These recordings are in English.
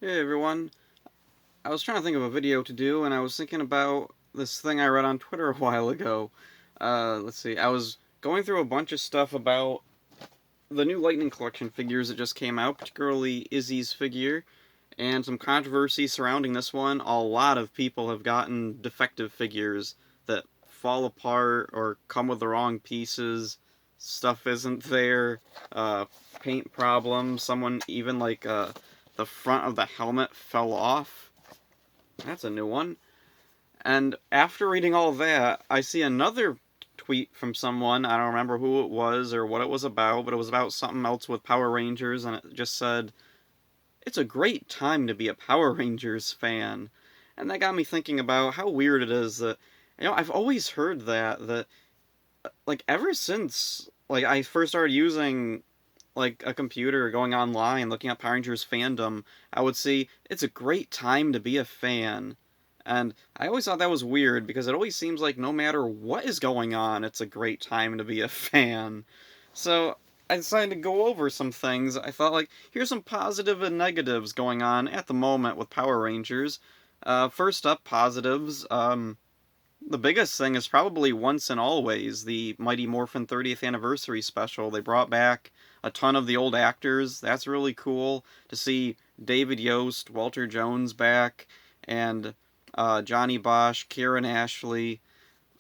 Hey everyone. I was trying to think of a video to do, and I was thinking about this thing I read on Twitter a while ago. Let's see. I was going through a bunch of stuff about the new Lightning Collection figures that just came out, particularly Izzy's figure, and some controversy surrounding this one. A lot of people have gotten defective figures that fall apart or come with the wrong pieces. Stuff isn't there. Uh, Paint problems. Someone even the front of the helmet fell off. That's a new one. And after reading all that, I see another tweet from someone. I don't remember who it was or what it was about, but it was about something else with Power Rangers, and it just said, "It's a great time to be a Power Rangers fan." And that got me thinking about how weird it is that, I've always heard that, ever since, I first started using, a computer, going online, looking at Power Rangers fandom, I would see, it's a great time to be a fan. And I always thought that was weird because it always seems like no matter what is going on, it's a great time to be a fan. So I decided to go over some things. I thought, here's some positive and negatives going on at the moment with Power Rangers. First up, positives. The biggest thing is probably Once and Always, the Mighty Morphin 30th anniversary special. They brought back a ton of the old actors. That's really cool to see David Yost, Walter Jones back, and Johnny Bosch, Kieran Ashley,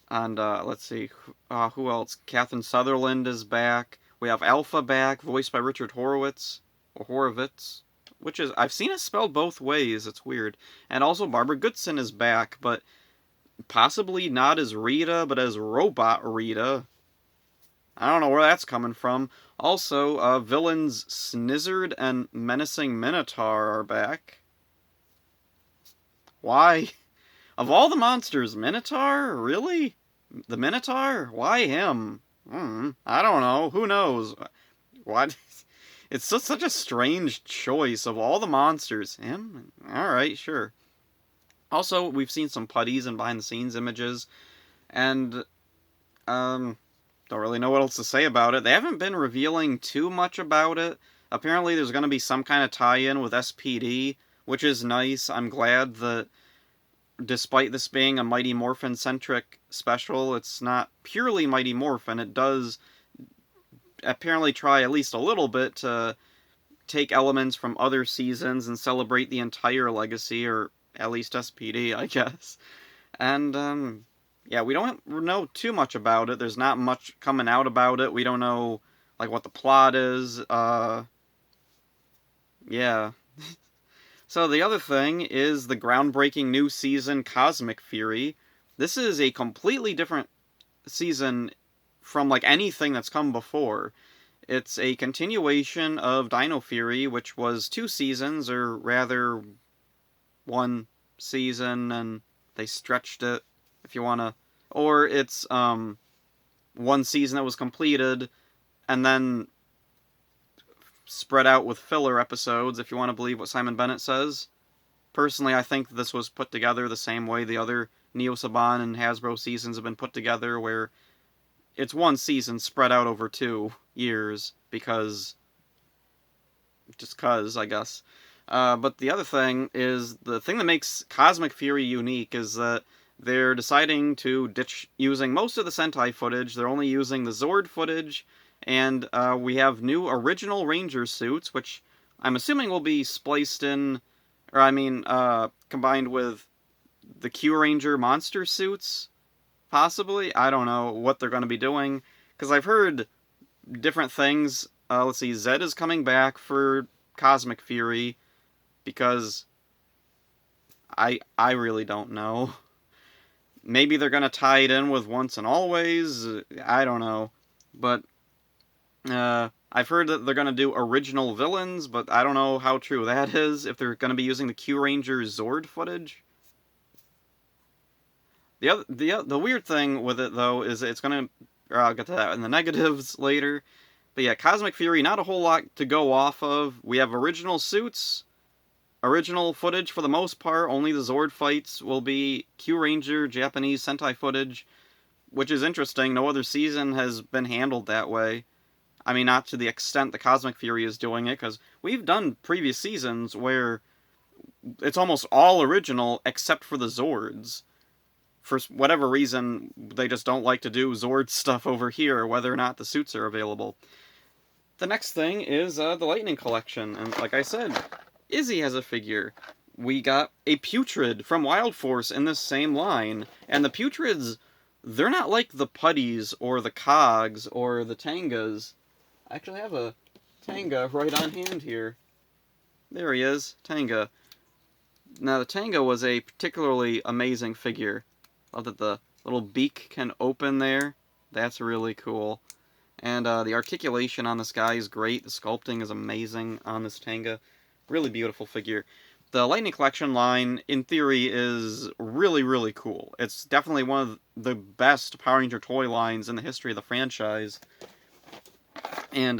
and let's see, who else? Catherine Sutherland is back. We have Alpha back, voiced by Richard Horowitz, or Horovitz, which is, I've seen it spelled both ways. It's weird. And also Barbara Goodson is back, but possibly not as Rita, but as Robot Rita. I don't know where that's coming from. Also, villains Snizzard and Menacing Minotaur are back. Why? Of all the monsters, Minotaur? Really? The Minotaur? Why him? I don't know. Who knows? What? It's just such a strange choice of all the monsters. Him? Alright, sure. Also, we've seen some putties and behind the scenes images, and don't really know what else to say about it. They haven't been revealing too much about it. Apparently, there's going to be some kind of tie-in with SPD, which is nice. I'm glad that despite this being a Mighty Morphin centric special, it's not purely Mighty Morphin. It does apparently try at least a little bit to take elements from other seasons and celebrate the entire legacy, or at least SPD, I guess. And yeah, we don't know too much about it. There's not much coming out about it. We don't know what the plot is. Yeah. So the other thing is the groundbreaking new season, Cosmic Fury. This is a completely different season from anything that's come before. It's a continuation of Dino Fury, which was 2 seasons, or rather 1 season, and they stretched it, if you want to. Or it's 1 season that was completed and then spread out with filler episodes, if you want to believe what Simon Bennett says. Personally, I think this was put together the same way the other Neo Saban and Hasbro seasons have been put together, where it's 1 season spread out over 2 years, because just cuz, I guess. But the other thing is, the thing that makes Cosmic Fury unique is that they're deciding to ditch using most of the Sentai footage. They're only using the Zord footage, and we have new original Ranger suits, which I'm assuming will be spliced in, or combined with the Q-Ranger monster suits, possibly. I don't know what they're going to be doing, because I've heard different things. Let's see, Zed is coming back for Cosmic Fury, because I really don't know. Maybe they're gonna tie it in with Once and Always. I don't know, but I've heard that they're gonna do original villains, but I don't know how true that is. If they're gonna be using the Q Ranger Zord footage. The weird thing with it though is it's gonna. Or I'll get to that in the negatives later. But yeah, Cosmic Fury, not a whole lot to go off of. We have original suits, original footage for the most part. Only the Zord fights will be Q Ranger Japanese Sentai footage, which is interesting. No other season has been handled that way. I mean, not to the extent the Cosmic Fury is doing it, because we've done previous seasons where it's almost all original except for the Zords. For whatever reason, they just don't like to do Zord stuff over here, whether or not the suits are available. The next thing is the Lightning Collection, and like I said, Izzy has a figure. We got a Putrid from Wild Force in this same line, and the Putrids, they're not like the Putties or the Cogs or the Tangas. I actually have a Tanga right on hand here. There he is, Tanga. Now, the Tanga was a particularly amazing figure. Love that the little beak can open there. That's really cool. And the articulation on this guy is great. The sculpting is amazing on this Tanga. Really beautiful figure. The Lightning Collection line, in theory, is really, really cool. It's definitely one of the best Power Ranger toy lines in the history of the franchise. And,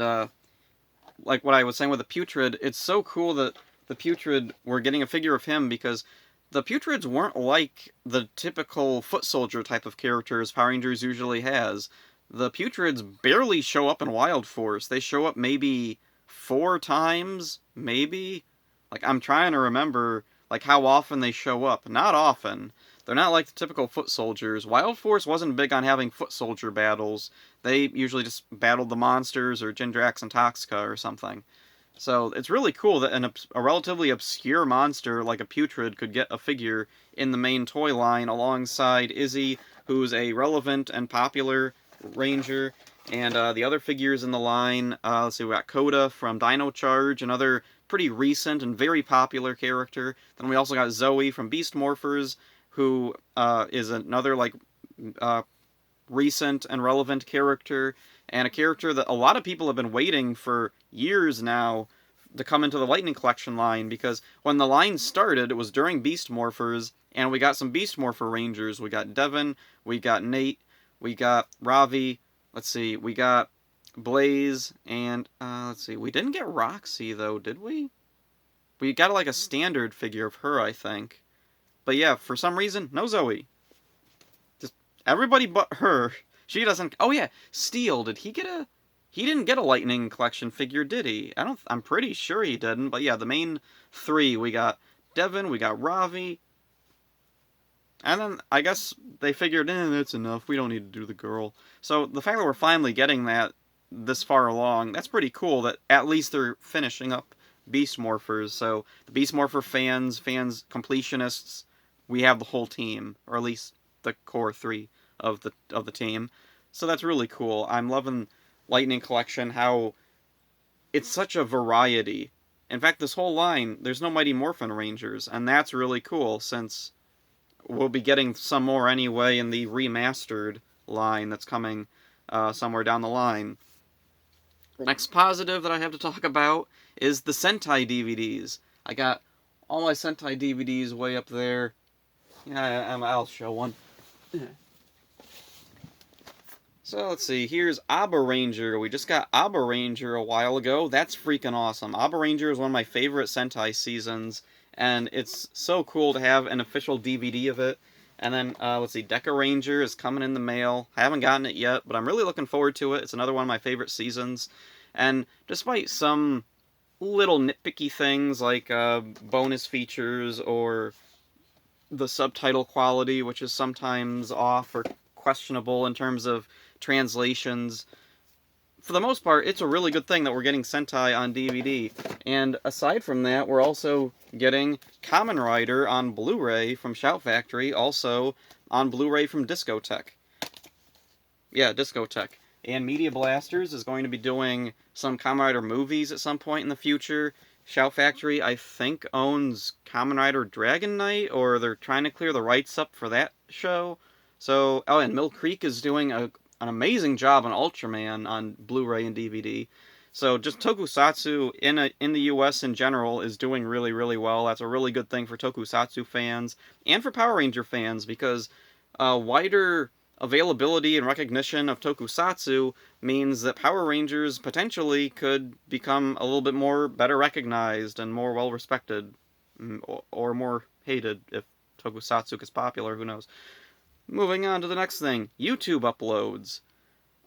like what I was saying with the Putrid, it's so cool that the Putrid, we're getting a figure of him because the Putrids weren't like the typical foot soldier type of characters Power Rangers usually has. The Putrids barely show up in Wild Force. They show up maybe 4 times, maybe? Like, I'm trying to remember, like, how often they show up. Not often. They're not like the typical foot soldiers. Wild Force wasn't big on having foot soldier battles. They usually just battled the monsters or Jindrax and Toxica or something. So it's really cool that a relatively obscure monster like a Putrid could get a figure in the main toy line alongside Izzy, who's a relevant and popular Ranger, and the other figures in the line, let's see, we got Koda from Dino Charge, another pretty recent and very popular character. Then we also got Zoe from Beast Morphers, who is another, like, recent and relevant character, and a character that a lot of people have been waiting for years now to come into the Lightning Collection line, because when the line started, it was during Beast Morphers, and we got some Beast Morpher Rangers. We got Devin, we got Nate, we got Ravi, let's see, we got Blaze, and, let's see, we didn't get Roxy, though, did we? We got, like, a standard figure of her, I think. But yeah, for some reason, no Zoe. Just everybody but her. She doesn't... Oh yeah, Steel, did he get a... He didn't get a Lightning Collection figure, did he? I'm pretty sure he didn't, but yeah, the main 3, we got Devin, we got Ravi, and then I guess they figured, that's enough, we don't need to do the girl. So the fact that we're finally getting that this far along, that's pretty cool, that at least they're finishing up Beast Morphers. So the Beast Morpher fans, completionists, we have the whole team, or at least the core 3 of the team. So that's really cool. I'm loving Lightning Collection, how it's such a variety. In fact, this whole line, there's no Mighty Morphin Rangers, and that's really cool, since we'll be getting some more anyway in the remastered line that's coming somewhere down the line. The next positive that I have to talk about is the Sentai DVDs. I got all my Sentai DVDs way up there. Yeah, I'll show one. So let's see, here's Abba Ranger. We just got Abba Ranger a while ago. That's freaking awesome. Abba Ranger is one of my favorite Sentai seasons, and it's so cool to have an official DVD of it. And then, let's see, Deca Ranger is coming in the mail. I haven't gotten it yet, but I'm really looking forward to it. It's another one of my favorite seasons. And despite some little nitpicky things like bonus features or the subtitle quality, which is sometimes off or questionable in terms of translations, for the most part, it's a really good thing that we're getting Sentai on DVD. And aside from that, we're also getting Kamen Rider on Blu-ray from Shout Factory, also on Blu-ray from Discotech. Yeah, Discotech. And Media Blasters is going to be doing some Kamen Rider movies at some point in the future. Shout Factory, I think, owns Kamen Rider Dragon Knight, or they're trying to clear the rights up for that show. So, oh, and Mill Creek is doing an amazing job on Ultraman on Blu-ray and DVD. So just Tokusatsu in the US in general is doing really, really well. That's a really good thing for Tokusatsu fans and for Power Ranger fans, because wider availability and recognition of Tokusatsu means that Power Rangers potentially could become a little bit more better recognized and more well respected, or more hated if Tokusatsu gets popular, who knows. Moving on to the next thing, YouTube uploads.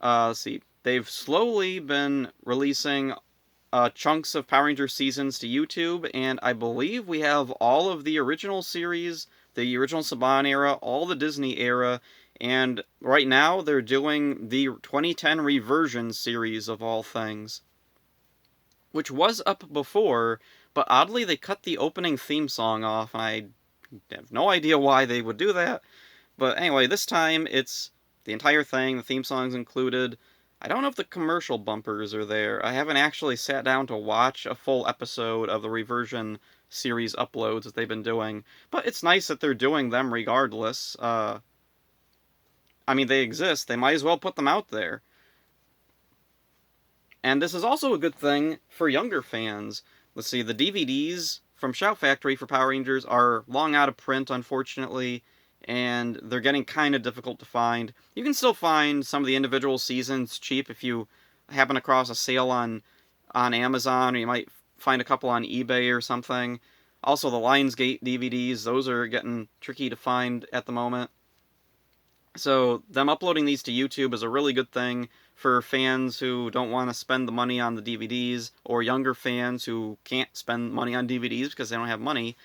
Let's see, they've slowly been releasing chunks of Power Rangers seasons to YouTube, and I believe we have all of the original series, the original Saban era, all the Disney era, and right now they're doing the 2010 reversion series of all things, which was up before, but oddly they cut the opening theme song off, and I have no idea why they would do that. But anyway, this time it's the entire thing, the theme song's included. I don't know if the commercial bumpers are there. I haven't actually sat down to watch a full episode of the reversion series uploads that they've been doing, but it's nice that they're doing them regardless. I mean, they exist, they might as well put them out there. And this is also a good thing for younger fans. Let's see, the DVDs from Shout Factory for Power Rangers are long out of print, unfortunately, and they're getting kind of difficult to find. You can still find some of the individual seasons cheap if you happen across a sale on Amazon, or you might find a couple on eBay or something. Also, the Lionsgate DVDs, those are getting tricky to find at the moment. So, them uploading these to YouTube is a really good thing for fans who don't want to spend the money on the DVDs, or younger fans who can't spend money on DVDs because they don't have money,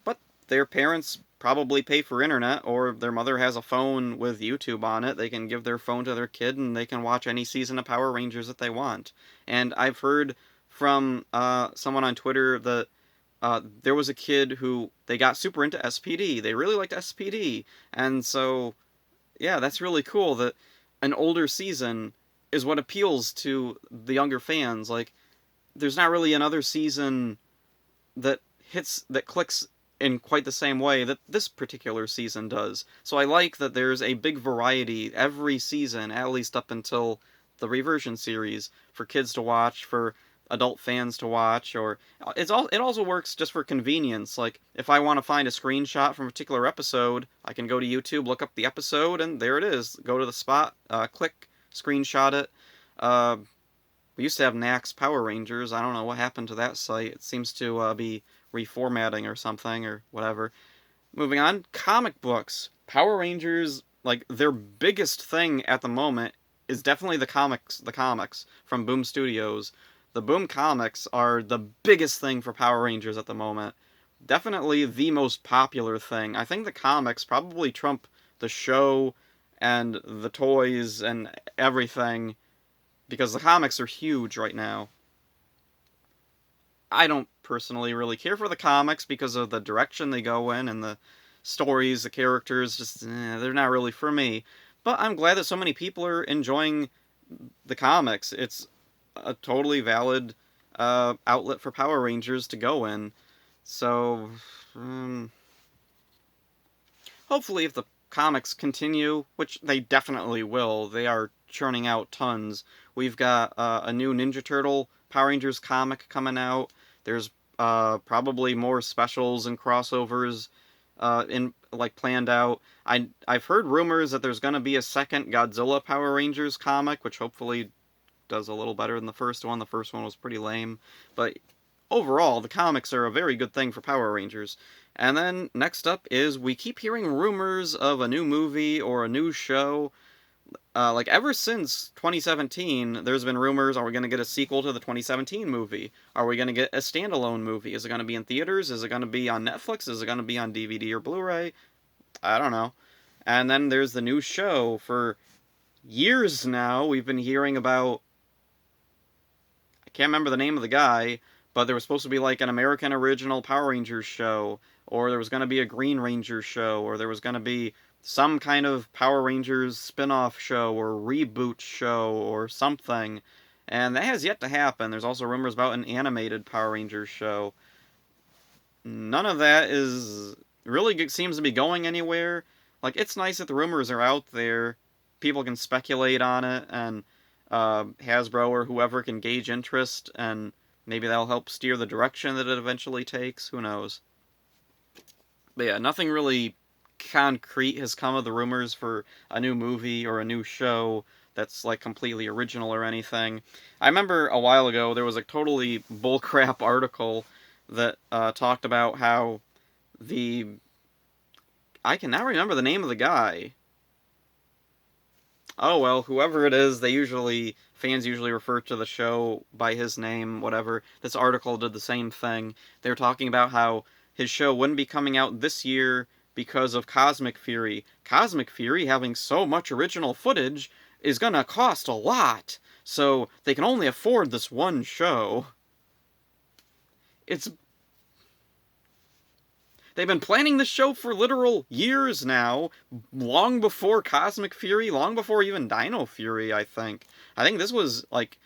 but their parents probably pay for internet, or their mother has a phone with YouTube on it. They can give their phone to their kid and they can watch any season of Power Rangers that they want. And I've heard from someone on Twitter that there was a kid who they got super into SPD. They really liked SPD, and so yeah, that's really cool that an older season is what appeals to the younger fans. Like, there's not really another season that clicks in quite the same way that this particular season does. So I like that there's a big variety every season, at least up until the reversion series, for kids to watch, for adult fans to watch, or it also works just for convenience. Like, if I want to find a screenshot from a particular episode, I can go to YouTube, look up the episode, and there it is. Go to the spot, click, screenshot it. We used to have Nax Power Rangers. I don't know what happened to that site. It seems to be reformatting or something, or whatever. Moving on, comic books. Power Rangers, like, their biggest thing at the moment is definitely the comics from Boom Studios. The Boom comics are the biggest thing for Power Rangers at the moment. Definitely the most popular thing. I think the comics probably trump the show and the toys and everything, because the comics are huge right now. I don't personally really care for the comics because of the direction they go in, and the stories, the characters, they're not really for me. But I'm glad that so many people are enjoying the comics. It's a totally valid outlet for Power Rangers to go in. So, hopefully if the comics continue, which they definitely will, they are churning out tons. We've got a new Ninja Turtle Power Rangers comic coming out. There's probably more specials and crossovers planned out. I've heard rumors that there's going to be a second Godzilla Power Rangers comic, which hopefully does a little better than the first one. The first one was pretty lame, but overall, the comics are a very good thing for Power Rangers. And then next up is, we keep hearing rumors of a new movie or a new show. Ever since 2017, there's been rumors, are we going to get a sequel to the 2017 movie? Are we going to get a standalone movie? Is it going to be in theaters? Is it going to be on Netflix? Is it going to be on DVD or Blu-ray? I don't know. And then there's the new show. For years now, we've been hearing about, I can't remember the name of the guy, but there was supposed to be like an American original Power Rangers show, or there was going to be a Green Ranger show, or there was going to be some kind of Power Rangers spin-off show or reboot show or something. And that has yet to happen. There's also rumors about an animated Power Rangers show. None of that is really seems to be going anywhere. Like, it's nice that the rumors are out there. People can speculate on it, and Hasbro or whoever can gauge interest, and maybe that'll help steer the direction that it eventually takes. Who knows? But yeah, nothing really concrete has come of the rumors for a new movie or a new show that's like completely original or anything. I remember a while ago there was a totally bullcrap article that talked about how I can now remember the name of the guy. Oh well, whoever it is, fans usually refer to the show by his name, whatever. This article did the same thing. They were talking about how his show wouldn't be coming out this year because of Cosmic Fury. Cosmic Fury, having so much original footage, is gonna cost a lot, so they can only afford this one show. It's They've been planning this show for literal years now, long before Cosmic Fury, long before even Dino Fury, I think. I think this was like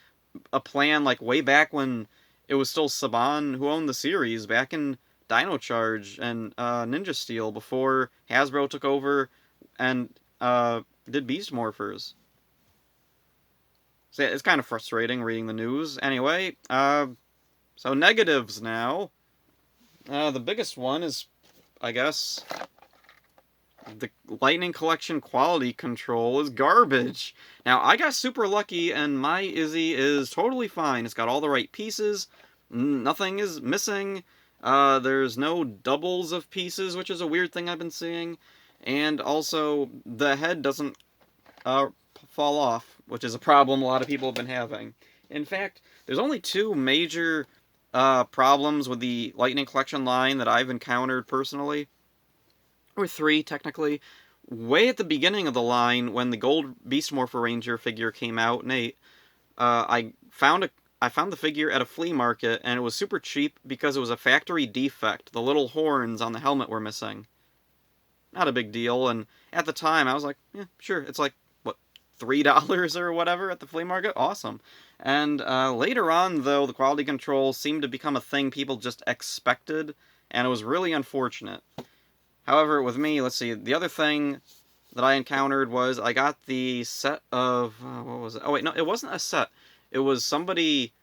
a plan like way back when it was still Saban who owned the series, back in Dino Charge and Ninja Steel, before Hasbro took over and did Beast Morphers. So yeah, it's kind of frustrating reading the news. Anyway, so negatives now. The biggest one is, I guess, the Lightning Collection quality control is garbage. Now, I got super lucky, and my Izzy is totally fine. It's got all the right pieces. Nothing is missing. There's no doubles of pieces, which is a weird thing I've been seeing. And also, the head doesn't fall off, which is a problem a lot of people have been having. In fact, there's only two major problems with the Lightning Collection line that I've encountered personally, or three technically. Way at the beginning of the line, when the Gold Beast Morpher Ranger figure came out, Nate, I found the figure at a flea market, and it was super cheap because it was a factory defect. The little horns on the helmet were missing. Not a big deal, and at the time I was like, yeah, sure. It's like, what, $3 or whatever at the flea market? Awesome. And later on, though, the quality control seemed to become a thing people just expected, and it was really unfortunate. However, with me, let's see, the other thing that I encountered was I got the set of, what was it? Oh wait, no, it wasn't a set. It was somebody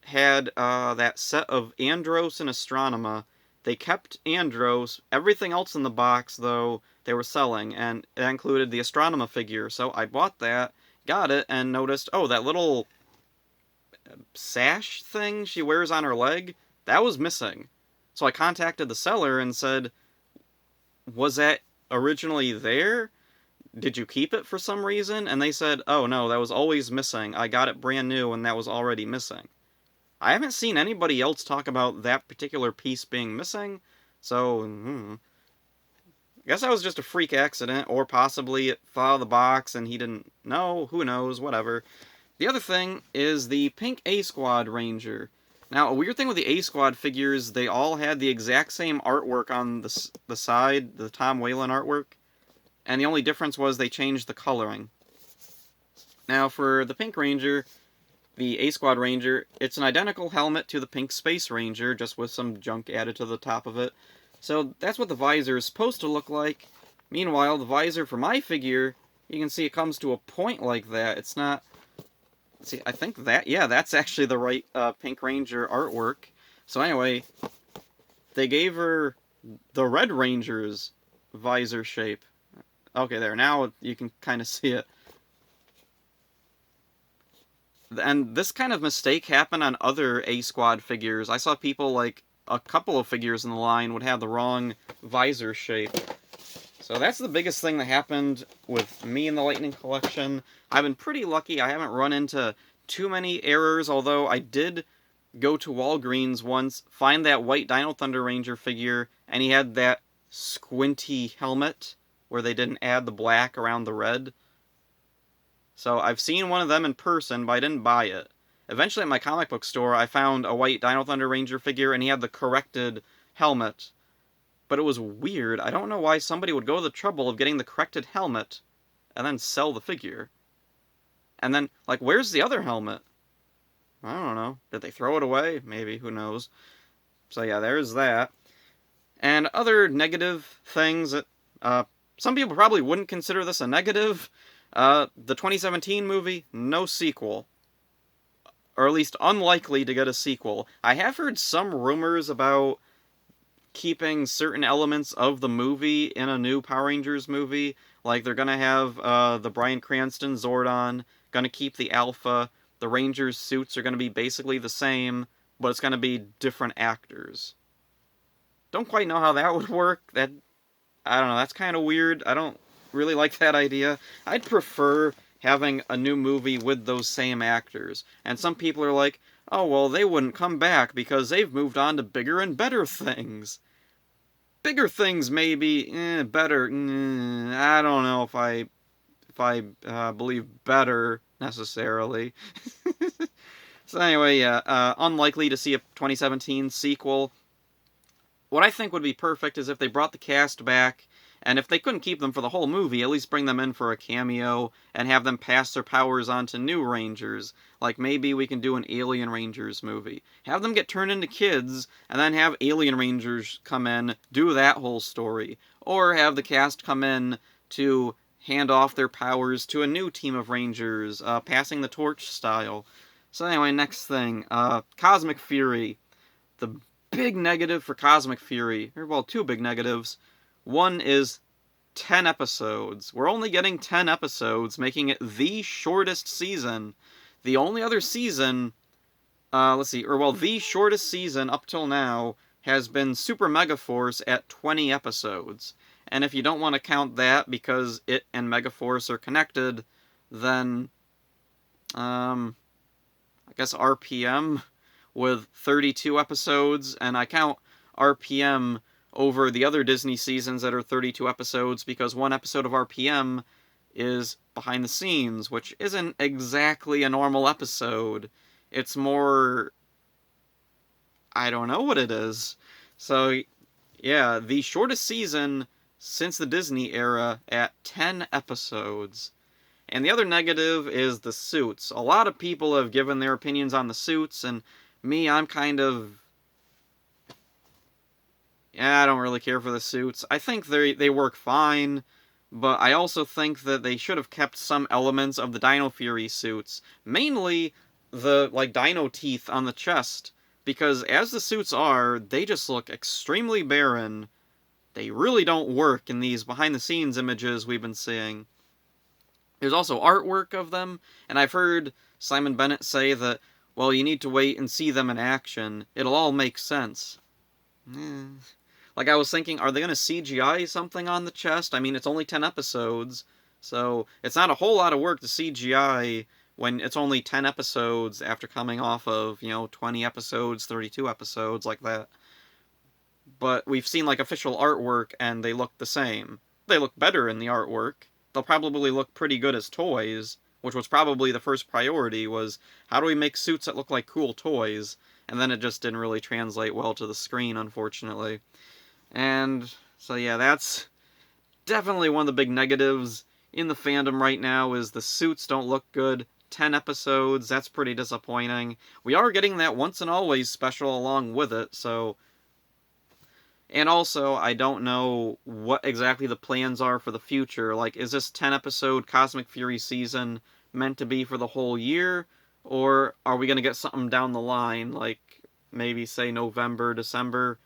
had that set of Andros and Astronema. They kept Andros. Everything else in the box, though, they were selling, and it included the Astronema figure. So I bought that, got it, and noticed, oh, that little sash thing she wears on her leg, that was missing. So I contacted the seller and said, was that originally there? Did you keep it for some reason? And they said, oh no, that was always missing. I got it brand new and that was already missing. I haven't seen anybody else talk about that particular piece being missing, so I guess that was just a freak accident, or possibly it fell out of the box and he didn't know, who knows, whatever. The other thing is the pink A-Squad Ranger. Now, a weird thing with the A-Squad figures, they all had the exact same artwork on the side, the Tom Whalen artwork, and the only difference was they changed the coloring. Now, for the Pink Ranger, the A-Squad Ranger, it's an identical helmet to the Pink Space Ranger, just with some junk added to the top of it. So that's what the visor is supposed to look like. Meanwhile, the visor for my figure, you can see it comes to a point like that. It's not... See, I think that, yeah, that's actually the right Pink Ranger artwork. So anyway, they gave her the Red Ranger's visor shape. Okay, there, now you can kind of see it. And this kind of mistake happened on other A-Squad figures. I saw people, like, a couple of figures in the line would have the wrong visor shape. So that's the biggest thing that happened with me in the Lightning Collection. I've been pretty lucky. I haven't run into too many errors, although I did go to Walgreens once, find that white Dino Thunder Ranger figure, and he had that squinty helmet where they didn't add the black around the red. So I've seen one of them in person, but I didn't buy it. Eventually at my comic book store, I found a white Dino Thunder Ranger figure, and he had the corrected helmet. But it was weird. I don't know why somebody would go to the trouble of getting the corrected helmet and then sell the figure. And then, like, where's the other helmet? I don't know. Did they throw it away? Maybe. Who knows? So yeah, there's that. And other negative things that some people probably wouldn't consider this a negative. The 2017 movie, no sequel. Or at least unlikely to get a sequel. I have heard some rumors about keeping certain elements of the movie in a new Power Rangers movie. Like, they're gonna have the Bryan Cranston Zordon, gonna keep the Alpha, the Rangers' suits are gonna be basically the same, but it's gonna be different actors. Don't quite know how that would work. I don't know, that's kind of weird. I don't really like that idea. I'd prefer having a new movie with those same actors. And some people are like, oh, well, they wouldn't come back because they've moved on to bigger and better things. Bigger things, maybe, better. I don't know if I believe better necessarily. So anyway, yeah, unlikely to see a 2017 sequel. What I think would be perfect is if they brought the cast back, and if they couldn't keep them for the whole movie, at least bring them in for a cameo and have them pass their powers on to new Rangers. Like maybe we can do an Alien Rangers movie. Have them get turned into kids, and then have Alien Rangers come in, do that whole story. Or have the cast come in to hand off their powers to a new team of Rangers, passing the torch style. So anyway, next thing, Cosmic Fury. The big negative for Cosmic Fury, or well, two big negatives. One is 10 episodes. We're only getting 10 episodes, making it the shortest season. The only other season, the shortest season up till now has been Super Megaforce at 20 episodes. And if you don't want to count that because it and Megaforce are connected, then, I guess RPM with 32 episodes, and I count RPM over the other Disney seasons that are 32 episodes because one episode of RPM is behind the scenes, which isn't exactly a normal episode. It's more... I don't know what it is. So, yeah, the shortest season since the Disney era at 10 episodes. And the other negative is the suits. A lot of people have given their opinions on the suits, and me, I'm kind of... I don't really care for the suits. I think they work fine, but I also think that they should have kept some elements of the Dino Fury suits. Mainly the, dino teeth on the chest. Because as the suits are, they just look extremely barren. They really don't work in these behind-the-scenes images we've been seeing. There's also artwork of them, and I've heard Simon Bennett say that, well, you need to wait and see them in action. It'll all make sense. Like, I was thinking, are they going to CGI something on the chest? I mean, it's only 10 episodes, so it's not a whole lot of work to CGI when it's only 10 episodes after coming off of, 20 episodes, 32 episodes, like that. But we've seen, official artwork, and they look the same. They look better in the artwork. They'll probably look pretty good as toys, which was probably the first priority, was how do we make suits that look like cool toys? And then it just didn't really translate well to the screen, unfortunately. And so yeah, that's definitely one of the big negatives in the fandom right now, is the suits don't look good. 10 episodes, that's pretty disappointing. We are getting that Once and Always special along with it, so... And also, I don't know what exactly the plans are for the future. Like, is this 10-episode Cosmic Fury season meant to be for the whole year? Or are we going to get something down the line, like maybe, say, November, December,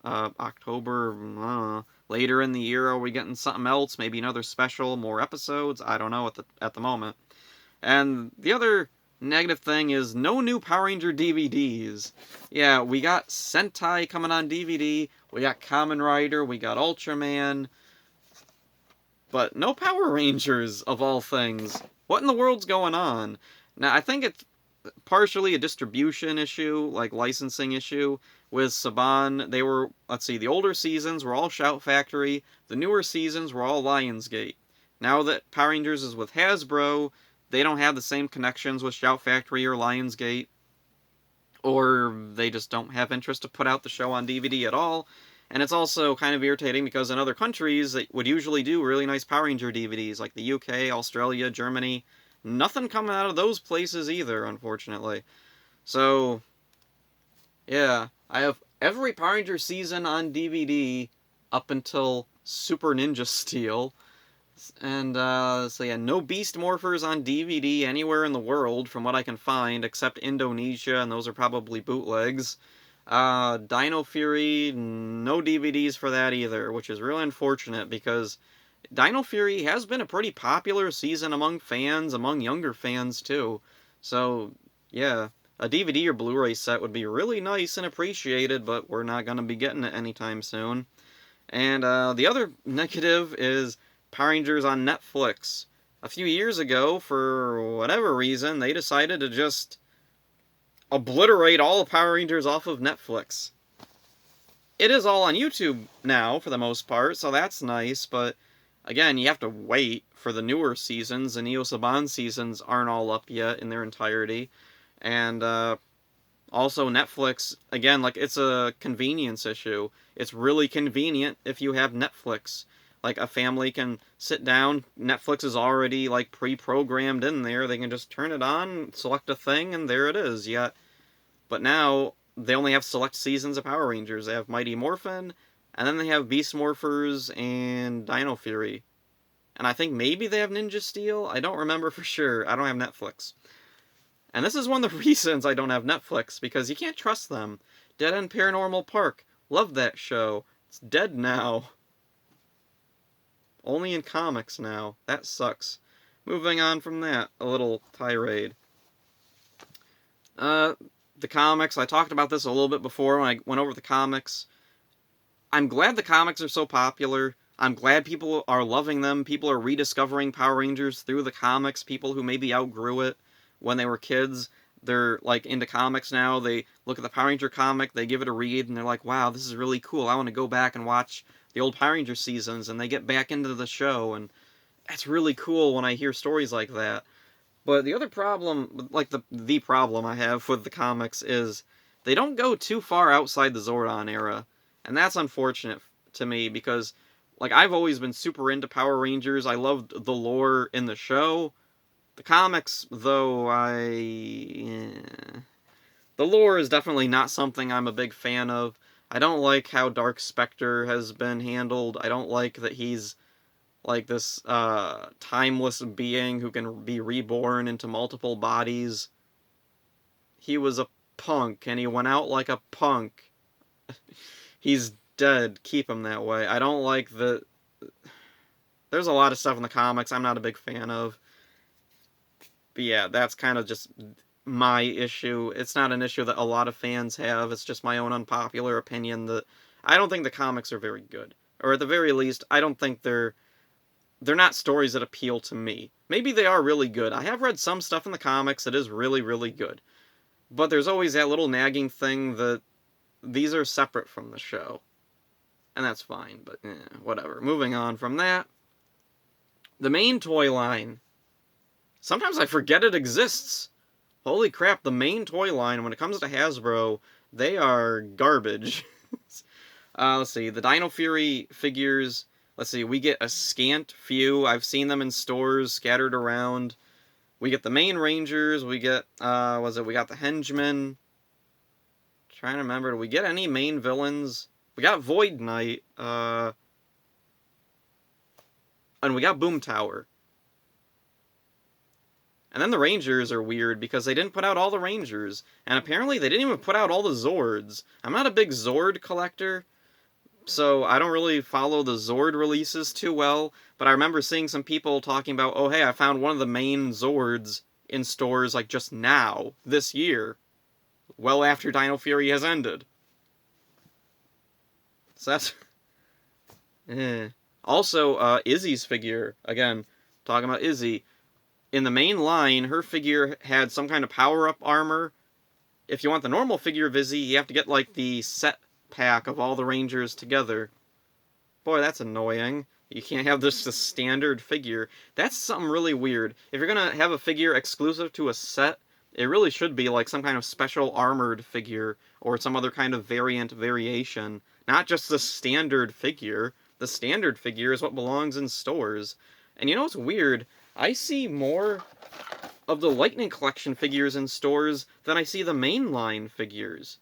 October, I don't know. Later in the year, are we getting something else? Maybe another special, more episodes? I don't know at the moment. And the other negative thing is no new Power Ranger DVDs. Yeah, we got Sentai coming on DVD, we got Kamen Rider, we got Ultraman, but no Power Rangers, of all things. What in the world's going on? Now, I think it's partially a distribution issue, licensing issue, with Saban. They were, the older seasons were all Shout Factory, the newer seasons were all Lionsgate. Now that Power Rangers is with Hasbro, they don't have the same connections with Shout Factory or Lionsgate, or they just don't have interest to put out the show on DVD at all. And it's also kind of irritating because in other countries that would usually do really nice Power Ranger DVDs, like the UK, Australia, Germany, nothing coming out of those places either, unfortunately. So, yeah, I have every Power Ranger season on DVD up until Super Ninja Steel. And, so yeah, no Beast Morphers on DVD anywhere in the world, from what I can find, except Indonesia, and those are probably bootlegs. Dino Fury, no DVDs for that either, which is really unfortunate, because Dino Fury has been a pretty popular season among fans, among younger fans, too. So, yeah, a DVD or Blu-ray set would be really nice and appreciated, but we're not going to be getting it anytime soon. And, the other negative is Power Rangers on Netflix. a few years ago, for whatever reason, they decided to just obliterate all the Power Rangers off of Netflix. It is all on YouTube now, for the most part, so that's nice, but again, you have to wait for the newer seasons. The Neo Saban seasons aren't all up yet in their entirety. And also, Netflix, again, like, it's a convenience issue. It's really convenient if you have Netflix. Like, a family can sit down, Netflix is already, like, pre-programmed in there. They can just turn it on, select a thing, and there it is. But now, they only have select seasons of Power Rangers. They have Mighty Morphin, and then they have Beast Morphers and Dino Fury. And I think maybe they have Ninja Steel? I don't remember for sure. I don't have Netflix. And this is one of the reasons I don't have Netflix, because you can't trust them. Dead End Paranormal Park. Love that show. It's dead now. Only in comics now. That sucks. Moving on from that, a little tirade. The comics, I talked about this a little bit before when I went over the comics. I'm glad the comics are so popular. I'm glad people are loving them. People are rediscovering Power Rangers through the comics. People who maybe outgrew it when they were kids, they're like into comics now. They look at the Power Ranger comic, they give it a read, and they're like, wow, this is really cool. I want to go back and watch the old Power Ranger seasons, and they get back into the show, and that's really cool when I hear stories like that. But the other problem, like the problem I have with the comics is they don't go too far outside the Zordon era. And that's unfortunate to me because, like, I've always been super into Power Rangers. I loved the lore in the show. The comics, though, the lore is definitely not something I'm a big fan of. I don't like how Dark Spectre has been handled. I don't like that he's like this timeless being who can be reborn into multiple bodies. He was a punk, and he went out like a punk. He's dead. Keep him that way. I don't like the... There's a lot of stuff in the comics I'm not a big fan of. But yeah, that's kind of just my issue. It's not an issue that a lot of fans have. It's just my own unpopular opinion that I don't think the comics are very good. Or at the very least, I don't think they're not stories that appeal to me. Maybe they are really good. I have read some stuff in the comics that is really, really good. But there's always that little nagging thing that these are separate from the show. And that's fine, but whatever. Moving on from that. The main toy line. Sometimes I forget it exists. Holy crap, the main toy line, when it comes to Hasbro, they are garbage. Let's see, the Dino Fury figures... Let's see, we get a scant few. I've seen them in stores scattered around. We get the main Rangers. We get, we got the Henchmen. Trying to remember, do we get any main villains? We got Void Knight. And we got Boom Tower. And then the Rangers are weird because they didn't put out all the Rangers. And apparently they didn't even put out all the Zords. I'm not a big Zord collector, so I don't really follow the Zord releases too well, but I remember seeing some people talking about, oh hey, I found one of the main Zords in stores like just now, this year, well after Dino Fury has ended. So that's... Also, Izzy's figure, again, talking about Izzy, in the main line, her figure had some kind of power-up armor. If you want the normal figure of Izzy, you have to get like the set pack of all the Rangers together. Boy, that's annoying. You can't have just a standard figure. That's something really weird. If you're gonna have a figure exclusive to a set, it really should be like some kind of special armored figure, or some other kind of variation. Not just the standard figure. The standard figure is what belongs in stores. And you know what's weird? I see more of the Lightning Collection figures in stores than I see the mainline figures.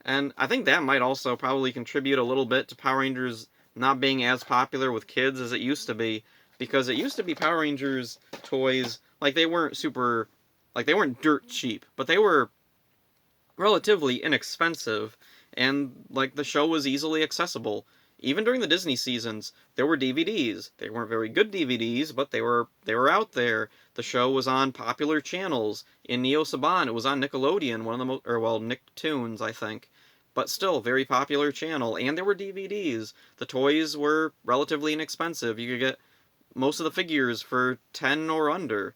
And I think that might also probably contribute a little bit to Power Rangers not being as popular with kids as it used to be. Because it used to be Power Rangers toys, like they weren't they weren't dirt cheap, but they were relatively inexpensive, and like the show was easily accessible. Even during the Disney seasons, there were DVDs. They weren't very good DVDs, but they were out there. The show was on popular channels. In Neo Saban, it was on Nickelodeon, one of the most, or well, Nicktoons, I think. But still, very popular channel. And there were DVDs. The toys were relatively inexpensive. You could get most of the figures for 10 or under.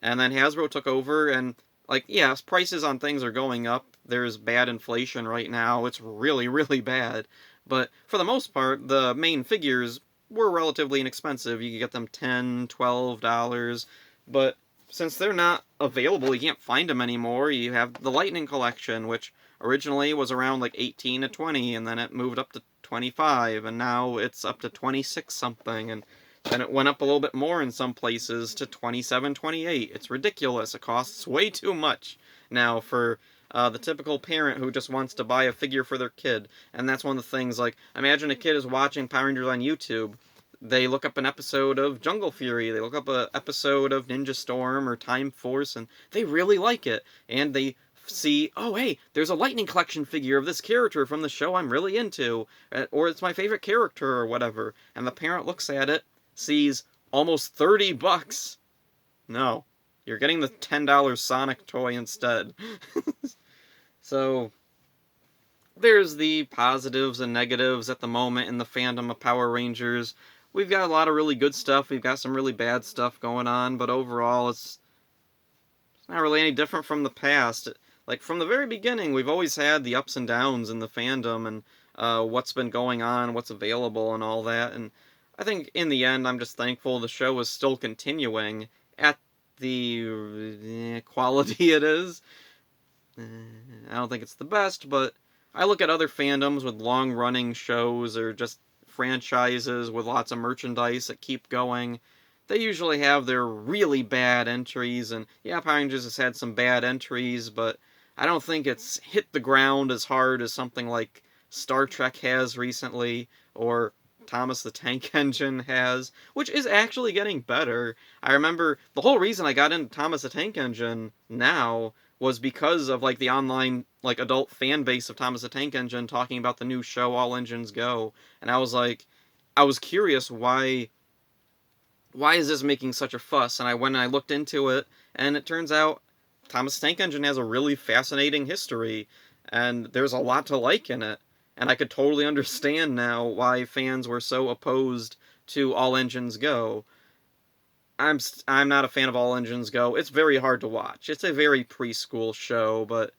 And then Hasbro took over, and, like, yes, prices on things are going up. There's bad inflation right now. It's really, really bad. But for the most part, the main figures were relatively inexpensive. You could get them $10, $12. But since they're not available, you can't find them anymore. You have the Lightning Collection, which originally was around like 18 to 20, and then it moved up to 25, and now it's up to 26 something, and then it went up a little bit more in some places to 27, 28. It's ridiculous. It costs way too much now for the typical parent who just wants to buy a figure for their kid. And that's one of the things, like, imagine a kid is watching Power Rangers on YouTube. They look up an episode of Jungle Fury, they look up an episode of Ninja Storm or Time Force, and they really like it. And they see, oh, hey, there's a Lightning Collection figure of this character from the show I'm really into, or it's my favorite character or whatever. And the parent looks at it, sees almost $30. No, you're getting the $10 Sonic toy instead. So, there's the positives and negatives at the moment in the fandom of Power Rangers. We've got a lot of really good stuff, we've got some really bad stuff going on, but overall it's not really any different from the past. Like, from the very beginning, we've always had the ups and downs in the fandom, and what's been going on, what's available, and all that, and I think in the end, I'm just thankful the show is still continuing at the quality it is. I don't think it's the best, but I look at other fandoms with long-running shows or just franchises with lots of merchandise that keep going. They usually have their really bad entries, and yeah, Power Rangers has had some bad entries, but I don't think it's hit the ground as hard as something like Star Trek has recently, or Thomas the Tank Engine has, which is actually getting better. I remember the whole reason I got into Thomas the Tank Engine now was because of, like, the online, like, adult fan base of Thomas the Tank Engine talking about the new show All Engines Go, and I was like, I was curious why is this making such a fuss? And I went and I looked into it, and it turns out Thomas the Tank Engine has a really fascinating history, and there's a lot to like in it. And I could totally understand now why fans were so opposed to All Engines Go. I'm not a fan of All Engines Go. It's very hard to watch. It's a very preschool show, but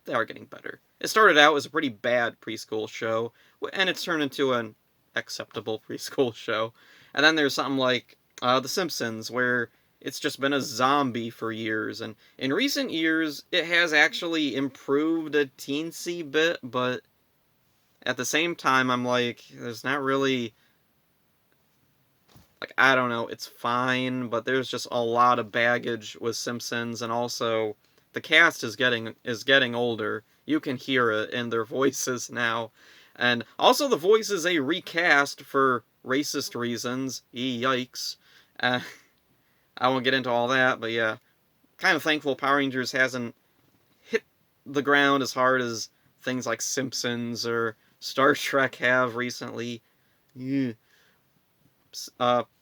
they are getting better. It started out as a pretty bad preschool show, and it's turned into an acceptable preschool show. And then there's something like The Simpsons, where it's just been a zombie for years. And in recent years, it has actually improved a teensy bit, but at the same time, I'm like, there's not really, like, I don't know, it's fine, but there's just a lot of baggage with Simpsons, and also the cast is getting older. You can hear it in their voices now. And also the voice is a recast for racist reasons. Yikes. I won't get into all that, but yeah. Kind of thankful Power Rangers hasn't hit the ground as hard as things like Simpsons or Star Trek have recently. Yeah.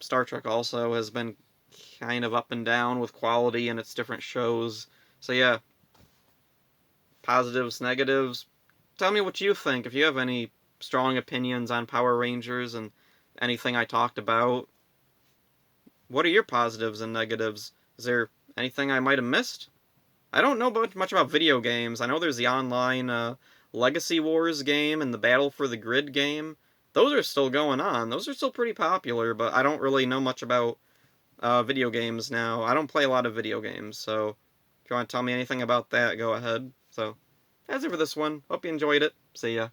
Star Trek also has been kind of up and down with quality in its different shows. So yeah, positives, negatives. Tell me what you think. If you have any strong opinions on Power Rangers and anything I talked about, what are your positives and negatives? Is there anything I might have missed? I don't know much about video games. I know there's the online Legacy Wars game and the Battle for the Grid game. Those are still going on. Those are still pretty popular, but I don't really know much about video games now. I don't play a lot of video games, so if you want to tell me anything about that, go ahead. So, that's it for this one. Hope you enjoyed it. See ya.